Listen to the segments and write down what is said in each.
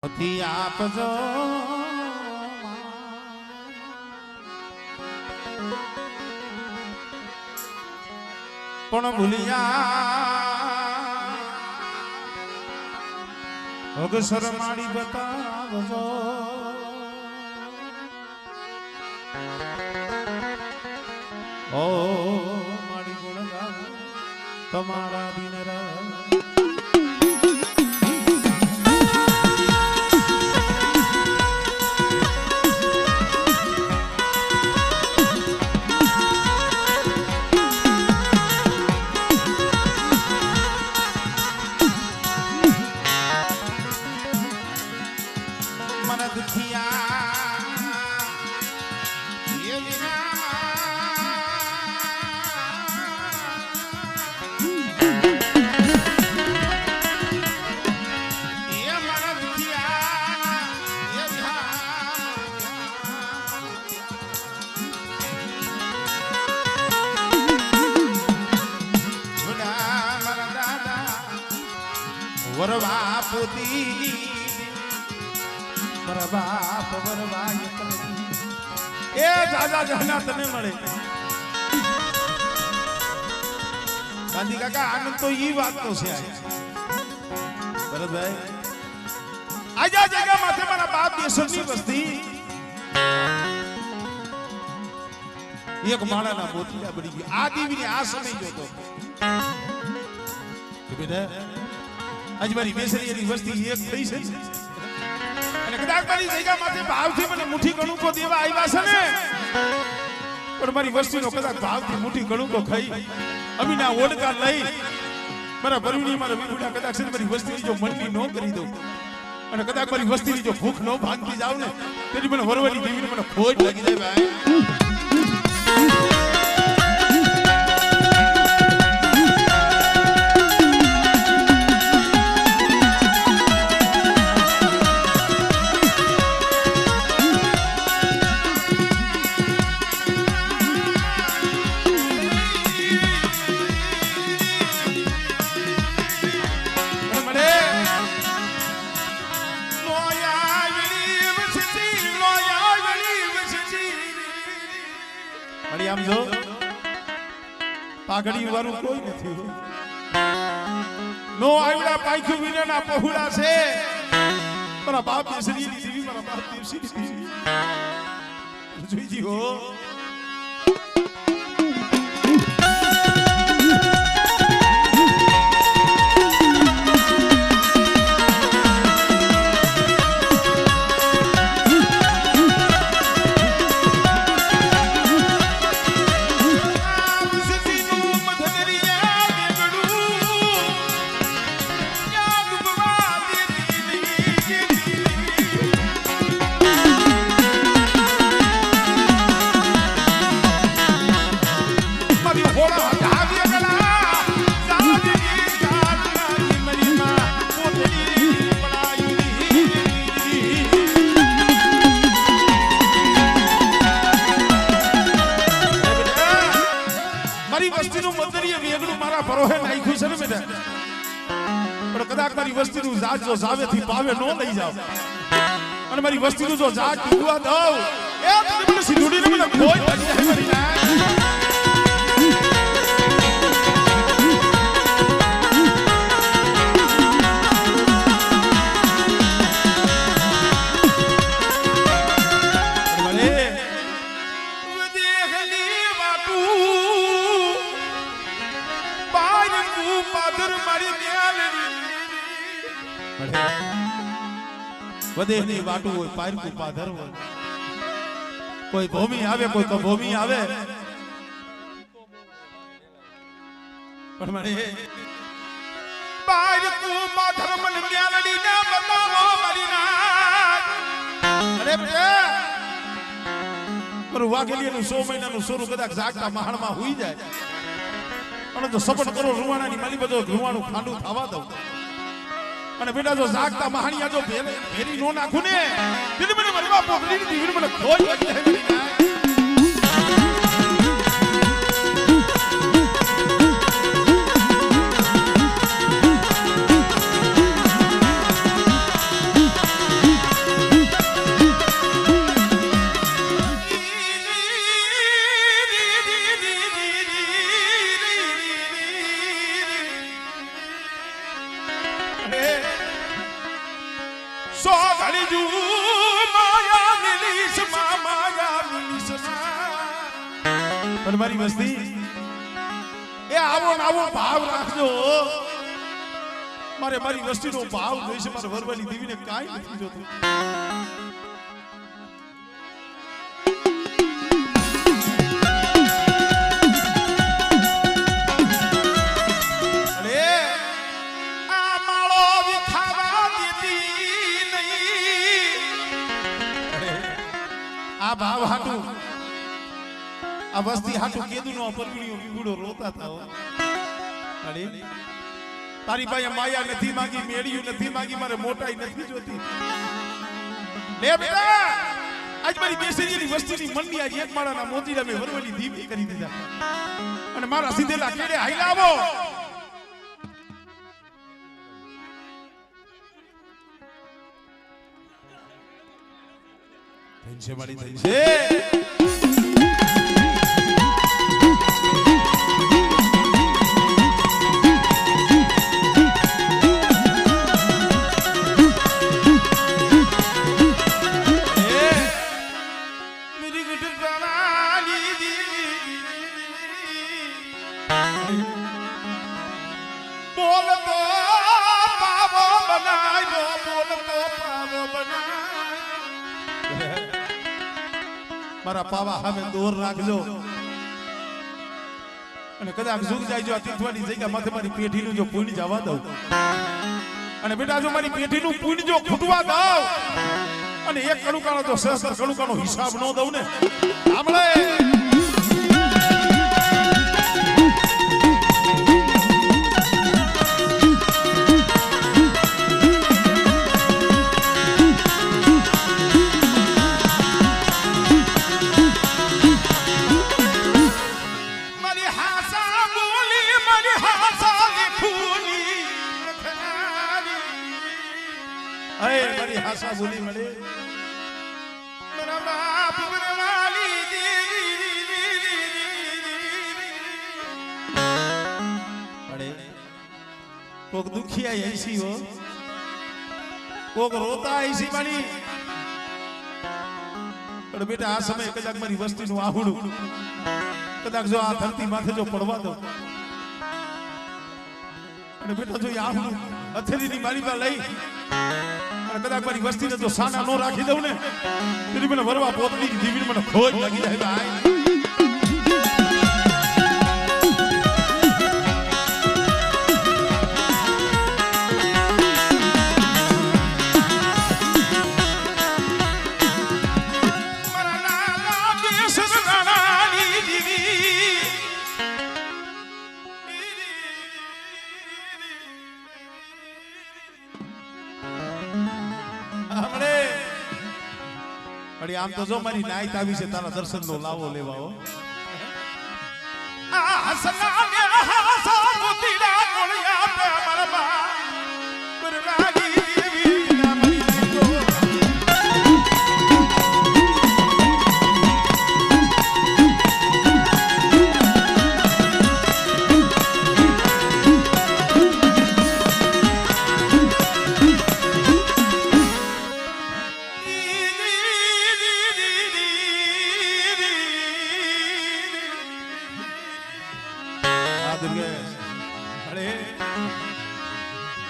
અતિ આપજો પણ ભૂલિયા અગસર માડી બતાવજો ઓ માડી ગુણ ગાવ તમારા બિન વરવા પોતી વરવા વરવા એ દાદા જાના તને મળે ગાંધી કાકા આનંદ તો ઈ વાત તો છે ભરતભાઈ આજા જગ્યા માથે મારા બાપ દેશની વસ્તી એક માળાના બોતિયા બની ગઈ આ દીવીને આ સમય જોતો કે બેટા આજ મારી બેસરીની વસ્તી એક થઈ છે અને કદાચ મારી જગ્યા માથે ભાવથી મને મુઠ્ઠી કણુકો દેવા આવ્યા છે ને પણ મારી વસ્તીનો કદાચ ભાવથી મુઠ્ઠી કણુકો ખાઈ અમીના ઓડકા લઈ મારા ભરૂની મારા વિગુડા કદાચ છે મારી વસ્તીની જો મનની નો કરી દઉં અને કદાચ મારી વસ્તીની જો ભૂખ નો ભાંગતી જાવ ને તેથી મને વરવરી દેવીને મને ખોટ લાગી જાય ભાઈ આમ જો પાઘડી વાળું કોઈ નથી નો આવડા પાખ્યું વિનાના પહોળા છે મારા બાપ દેશની દીવી મારા બાપ દેશની જોઈજી હો કદાચ મારી વસ્તીનું જાત જો જાવેથી પાવે નો લઈ જાવ અને મારી વસ્તીનું જો જાત ડૂબવા દઉં એ મને સીધુડીને મને કોઈ લાગી જાય મારી ના વધેની વાટું હોય પારકું પાધર હોય કોઈ ભૂમિ આવે કોઈ તો ભૂમિ આવે પણ મને પારકું પાધર મને મ્યાલડી ના બતાવો મારી ના અરે પર વાઘેલીનું 100 મહિનાનું સોરું કદાચ જાગતા મહાણમાં હોઈ જાય અને જો સપન કરો રૂવાણાની માલી બધો રૂવાણું ખાંડું થવા દઉં અને બેટા જો જાગતા મહાણિયા જો ભેરી નો નાખું ને એટલે મને મરવા પોકડી દીવી મને ખોજ લાગી જાય મારી ના સો ઘડી જુ માયા મિલીશ માયા મિલીશ પણ મારી વસ્તી એ આવો આવો ભાવ રાખજો મારે મારી વસ્તીનો ભાવ જોઈશે મારે વરવાની દેવીને કાઈ નથી જોતું આ ભાવ હાટું આ વસ્તી હાટું કેદુનો પરવીણીઓ વિગુડો રોતા થાઓ અરે તારી પાસે માયા નથી માંગી મેળ્યું નથી માંગી મારે મોટાઈ નથી જોતી લે બેટા આજ મારી બેસરીની વસ્તીની મનની આજ એક માળાના મોતીડા મે વરવલી દીવી કરી દીધા અને મારા સીધેલા કેડે હાઈલાવો છે મારી થઈ છે મારા પાવા હવે દોર રાખજો અને કદાચ ઝુક જાય જો આ તીર્થવાની જગ્યા માથે મારી પેઢીનું જો પુણ્ય જવા દઉં અને બેટા જો મારી પેઢીનું પુણ્ય જો ખૂટવા દઉં અને એક કડુકાનો તો સહસ્ત્ર કડુકાનો હિસાબ ન દઉં ને સાંભળે આશા બોલી મળે મારા બાપ વરવાલી અરે કોક દુખી આઈ એસી હો કોક રોતા એસી વાળી પણ બેટા આ સમય કદાચ મારી વસ્તીનું આહુડું કદાચ જો આ ધરતી માથે જો પડવા દો અને બેટા જો આહુડું અથેરીની મારી પાસે લઈ કદાચ મારી વસ્તીને જો સાના નો રાખી દઉં ને તેથી મને વરવા પોતની દીવીને મને ખોજ લાગી જાય ભાઈ આમ તો જો મારી નાઈત આવી છે તારા દર્શન નો લાવો લેવા હો આ સલામે હાસા મોતીડા કોળિયા પે મારા બરવાલી દેવી ના મરી તો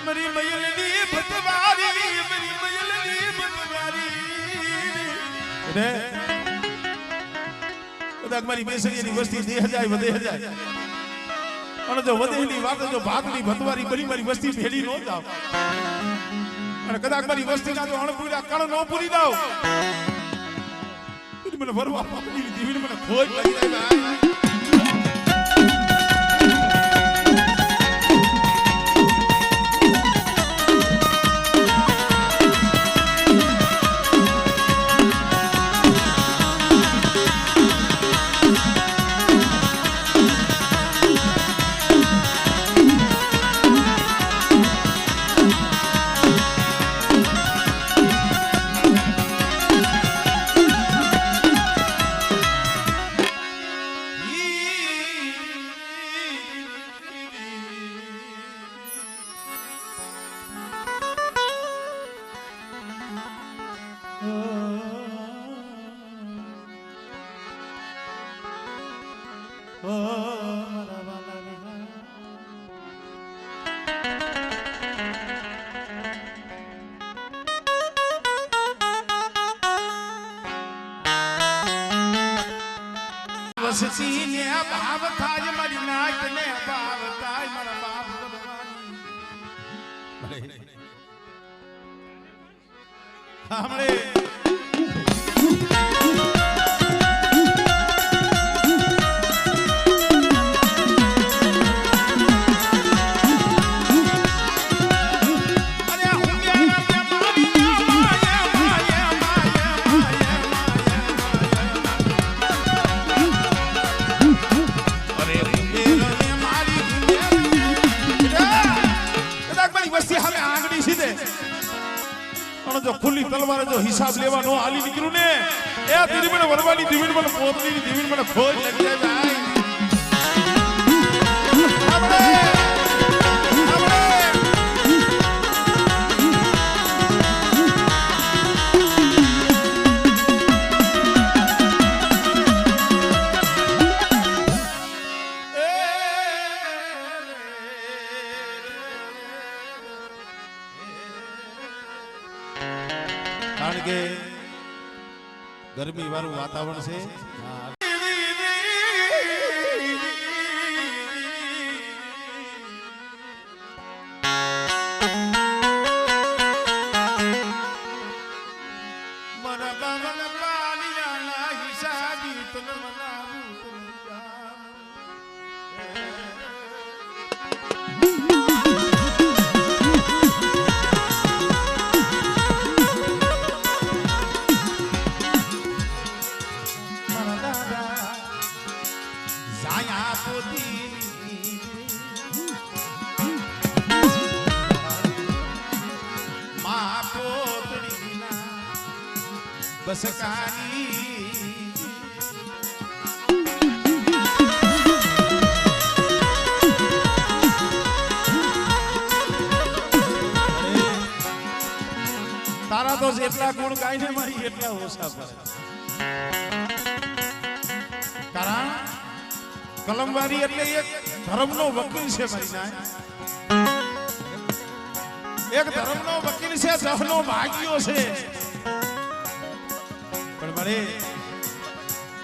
મરી મયલની ભતવારી મરી મયલની ભતવારી રે કદાચ મારી બેસરીની વસ્તી દેહ જાય વધે જાય અને જો વધેલી વાત જો ભાગની ભતવારી બની મારી વસ્તી ભેડી નો જાવ અને કદાચ મારી વસ્તીના જો અણપૂરા કણ નો પૂરી દઉં મને વરવા પાપની દીવીને મને ખોજ લાગી જાય વસતી ને ભાવ થાય મારી નાક ને ભાવ થાય મારા બાપ ભગવાન સાંભળે જો ખુલ્લી તલવારે જો હિસાબ લેવા નો હાલી નીકળ્યું ને એ ધીરી મને વરવાની ધીમી મને પોતની ધીમી મને ખોજ લગી જાય કારણ કે ગરમી વાળું વાતાવરણ છે બસ કાની તારા તો જેટલા ગુણ ગાય ને મારી એટલા ઓછા પડે કારણ કલમવારી એટલે એક ધર્મનો વકીલ છે મારી નાય એક ધર્મનો વકીલ છે જહનો ભાગ્યો છે પણ મારે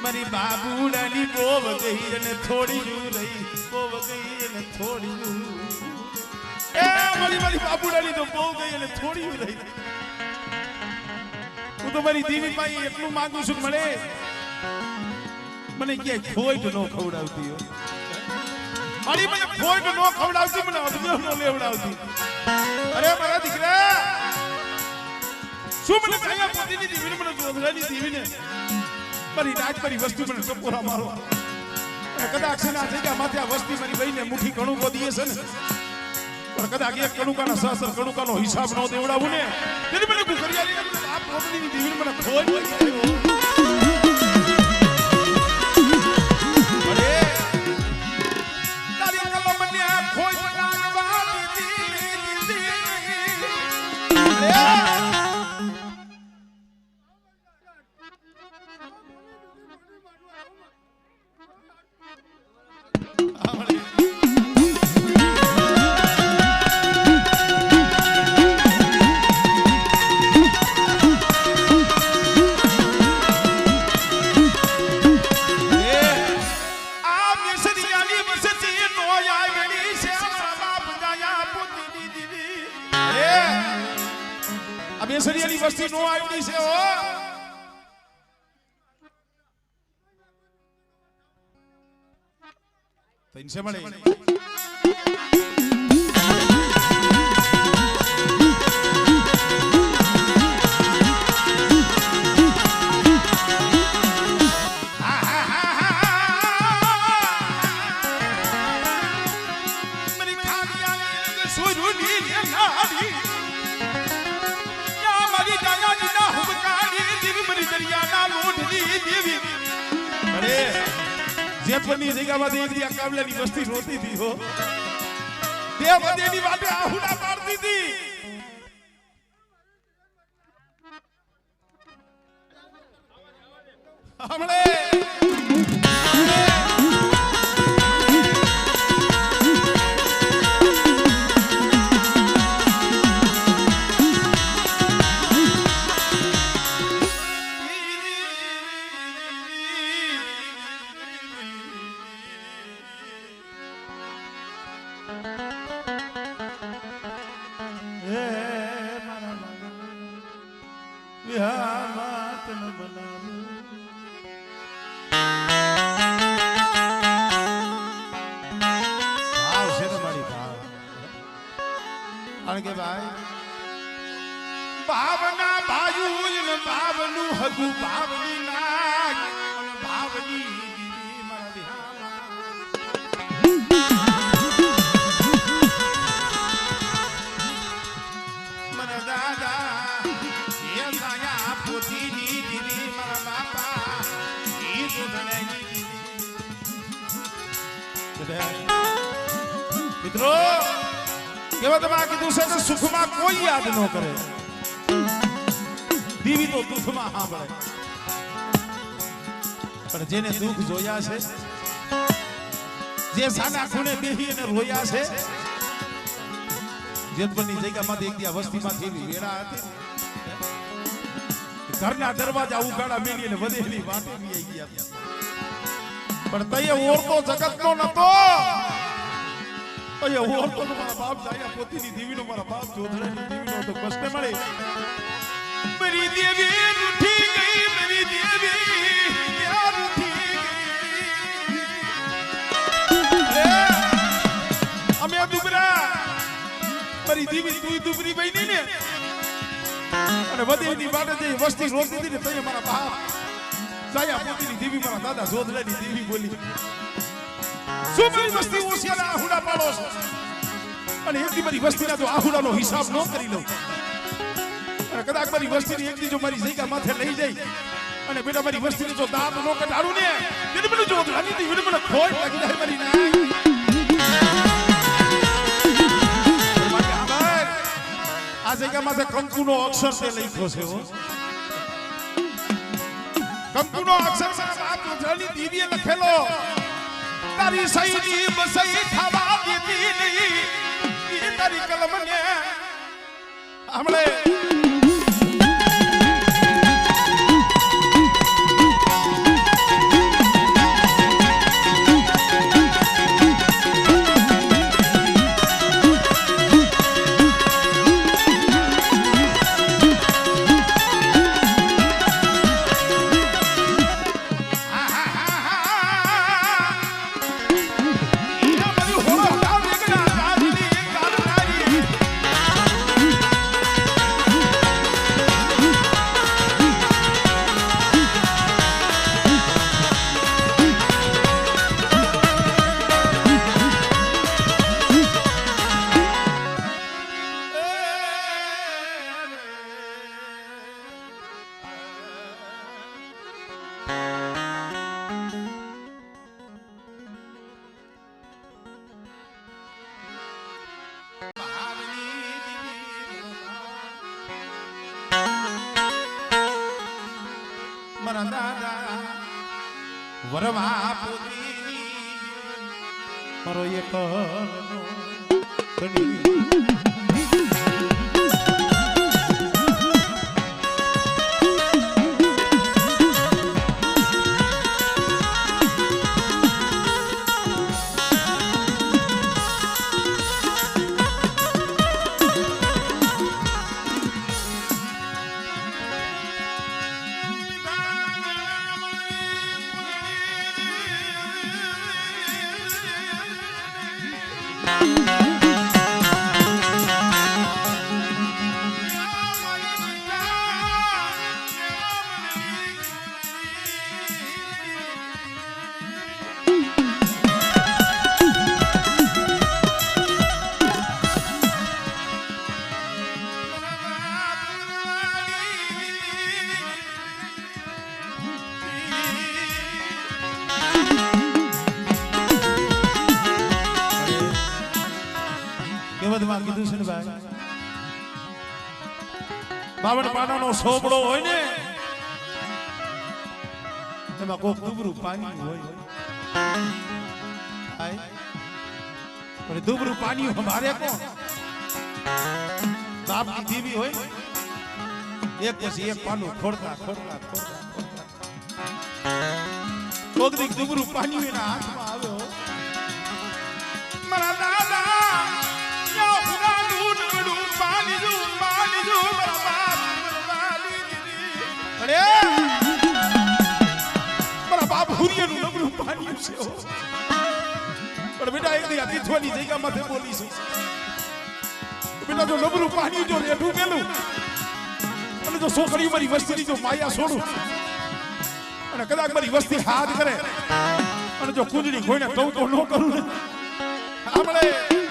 મારી બાબુડાની બોવ ગઈ અને થોડી રહી બોવ ગઈ અને થોડી એ મારી બાબુડાની તો બોવ ગઈ અને થોડી રહી હું તો મારી દીવી પાસે એટલું માંગુ છું મળે મને ક્યાંય ખોટ ન ખવડાવતી હો મારી મને ખોટ ન ખવડાવતી મને અભિયોગ ન લેવડાવતી અરે મારા દીકરા શું મને કયા પોતીની દીવીને મને જોધરાની દીવીને મારી રાજ મારી વસ્તુ મને ટપોરા મારો કદાચ છે ના થઈ ગયા માથે આ વસ્તી મારી બહીને મુઠ્ઠી કણુકો દીએ છે ને પણ કદાચ એક કણુકાના સહસ્ર કણુકાનો હિસાબ ન દેવડાવું ને તેની મને કુકરિયાની આ પોતીની દીવીને મને ખોટ લાગી આવ્યો બેસરિયાની વસ્તી નો આવડી છે હો તૈનસે મળે જેપની જગ્યામાંથી એક દી આ કાબલાની વસ્તી રોતી હતી હો દેવ દેની વાતે આહુડા પાડતી હતી હમણે કે ભાઈ ભાવના ભાયું ને ભાવનું હગુ ભાવની નાગ અને ભાવની દીવી મારા વિહામાં મને દાદા એ સાયા પોતીની દીવી મારા બાપા એ જોધણેની દીવી મિત્રો કેવા તમે કીધું છે કે સુખમાં કોઈ યાદ ન કરે દીવી તો દુઃખમાં સાંભળે પણ જેને દુઃખ જોયા છે જે સાના ખૂણે બેહી અને રોયા છે જેતપરની જગ્યામાંથી એક દી વસ્તીમાંથી એવી વેળા હતી ઘરના દરવાજા ઉગાડા મેલી અને વધેલી વાટે બી ગયા પણ તઈએ ઓરતો જગતનો નતો ઓરતો તો મારા બાપ દાયા પોતીની દીવીનો મારા બાપ જોધડાની દીવીનો તો કષ્ટે મળી મારી દેવી રૂઠી ગઈ મારી દેવી યાર રૂઠી ગઈ અમે દુબરા મારી દેવી તું દુબરી બની ને અને વધેની વાટે જે વસ્તી રોતી હતી ને તઈએ મારા બાપ દાયા પોતીની દીવી મારા દાદા જોધડાની દીવી બોલી સુમરી વસ્તી ઓશિયાના આહુડા પાડો છો અને એકદી મારી વસ્તીના જો આહુડાનો હિસાબ ન કરી લઉં અને કદાચ મારી વસ્તીની એકદી જો મારી જગ્યા માથે લઈ જાય અને બેટા મારી વસ્તીને જો દાંત ન કઢાડું ને તેને મને જો ધ્યાની થી મને ખોટ લાગી જાય મારી ના આ જગ્યા માથે કંકુનો અક્ષર તે લખ્યો છે હો કંકુનો અક્ષર બાપ જોધરાની દીવીએ લખેલો તારી સહીની બસઈ થવા દીધી નહીં એ તારી કલમને હમણે મારા દાદા વરવા પોતીની મારો એક કીધું છે ને ભાઈ બાવન પાનાનો સોબડો હોય ને એમાં કોક દુબરું પાણી હોય પણ દુબરું પાણી અમારે કોણ બાપની દેવી હોય એક પછી એક પાનું ખોડતા ખોડતા ખોડતા કોદરીક દુબરું પાણી એના હાથમાં આવ્યો મારા દાદા યો પુરા દૂધ બડું પાણી દૂ મારા બાપ વાલી દીદી અરે મારા બાપ હુરિયાનું દુબરું પાણી છે પણ બેટા એક દી આ તીથવાની જગ્યા માથે બોલીશું બેટા જો નબરું પાણી જો રેઠું મેલું અને જો છોકરીઓ મારી વસ્તીની જો માયા છોડું અને કદાચ મારી વસ્તી હાથ કરે અને જો કુંજડી કોઈને કહું તો ન કરું ને આપણે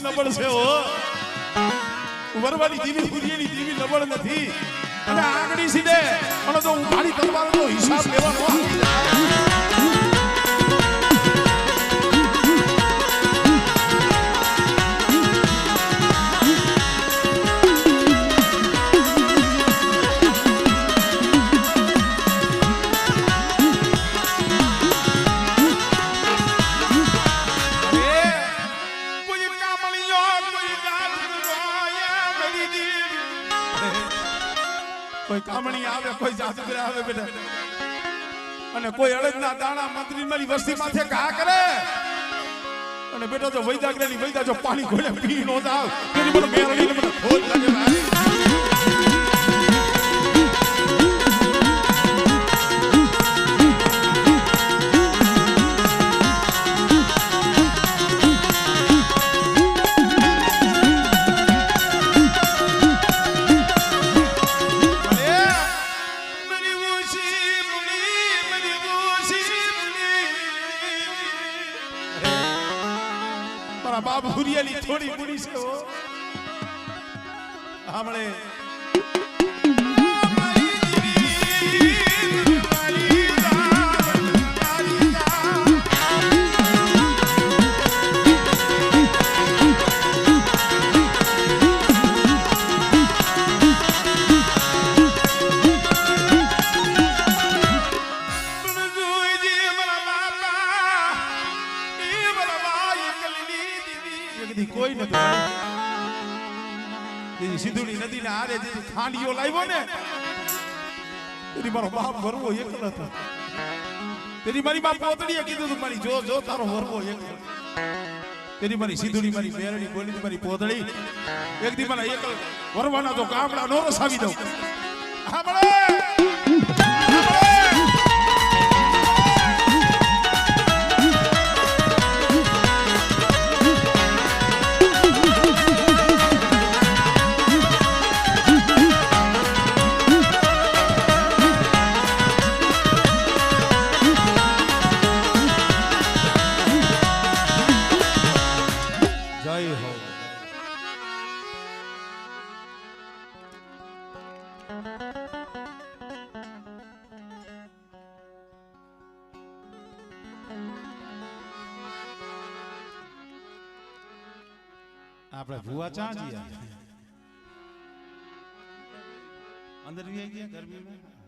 નબળ છે હો વરવાની દીવી ગુરિયાની દીવી નબળ નથી અને આગળી સીધે અને તો ઉભાડી તલવારનો હિસાબ લેવાનો કોઈ કામણી આવે કોઈ જાદુગર આવે બેટા અને કોઈ અડદના દાણા મંત્રી મારી વસ્તી માથે ઘા કરે અને બેટા જો વૈદાગ્રની વૈદા જો પાણી ઘોડે પી નો જાવ તેની મને મેરડીને મને ખોજ લાગે ભાઈ બાપ હુરિયાની થોડી બુડી છે હો આપણે કોઈ નથી સિંધુની નદી ને આરે જે ખાંડીઓ લાવ્યો ને તેરી મારો બાપ વરવો એકલ હતો તેરી મારી બાપ પોતડીએ કીધું મારી જો જો તારો વરવો એકલ તેરી મારી સિંધુની મારી મેરડી બોલી મારી પોતડી એક દી મારા એકલ વરવાના તો ગામડા નો રસાવી દઉં સાંભળે આપણે ભુવા ચા જીયા અંદર વી ગયા ગરમીમાં